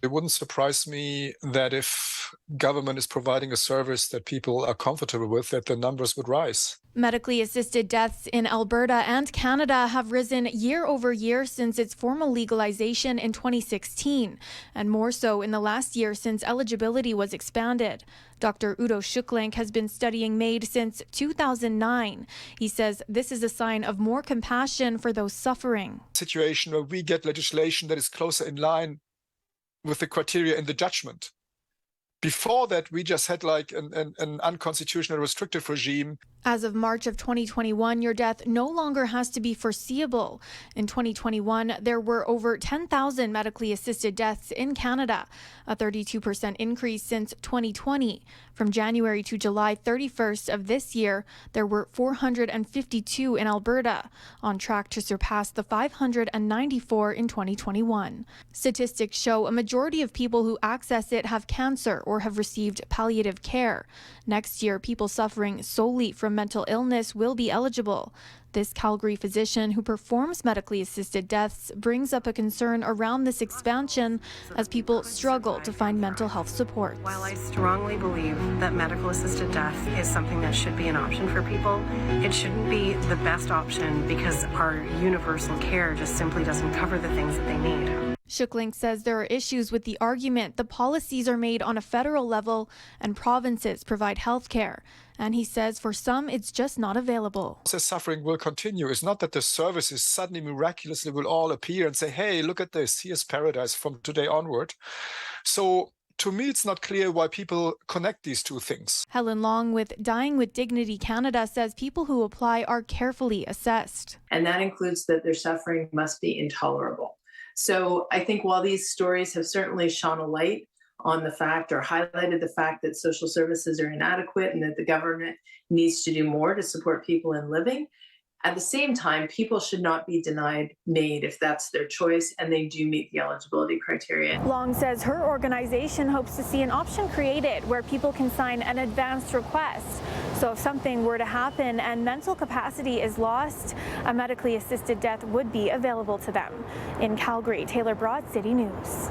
It wouldn't surprise me that if government is providing a service that people are comfortable with, that the numbers would rise. Medically assisted deaths in Alberta and Canada have risen year over year since its formal legalization in 2016, and more so in the last year since eligibility was expanded. Dr. Udo Schucklink has been studying MAID since 2009. He says this is a sign of more compassion for those suffering. Situation where we get legislation that is closer in line with the criteria in the judgment. Before that, we just had like an unconstitutional restrictive regime. As of March of 2021, your death no longer has to be foreseeable. In 2021, there were over 10,000 medically assisted deaths in Canada, a 32% increase since 2020. From January to July 31st of this year, there were 452 in Alberta, on track to surpass the 594 in 2021. Statistics show a majority of people who access it have cancer or have received palliative care. Next year, people suffering solely from mental illness will be eligible. This Calgary physician who performs medically assisted deaths brings up a concern around this expansion as people struggle to find mental health support. While I strongly believe that medical assisted death is something that should be an option for people, it shouldn't be the best option because our universal care just simply doesn't cover the things that they need. Schucklink says there are issues with the argument the policies are made on a federal level and provinces provide health care. And he says for some, it's just not available. The suffering will continue. It's not that the services suddenly miraculously will all appear and say, hey, look at this, here's paradise from today onward. So to me, it's not clear why people connect these two things. Helen Long with Dying with Dignity Canada says people who apply are carefully assessed. And that includes that their suffering must be intolerable. So I think while these stories have certainly shone a light on the fact or highlighted the fact that social services are inadequate and that the government needs to do more to support people in living, at the same time, people should not be denied MAID if that's their choice and they do meet the eligibility criteria. Long says her organization hopes to see an option created where people can sign an advanced request. So if something were to happen and mental capacity is lost, a medically assisted death would be available to them. In Calgary, Taylor Braat, City News.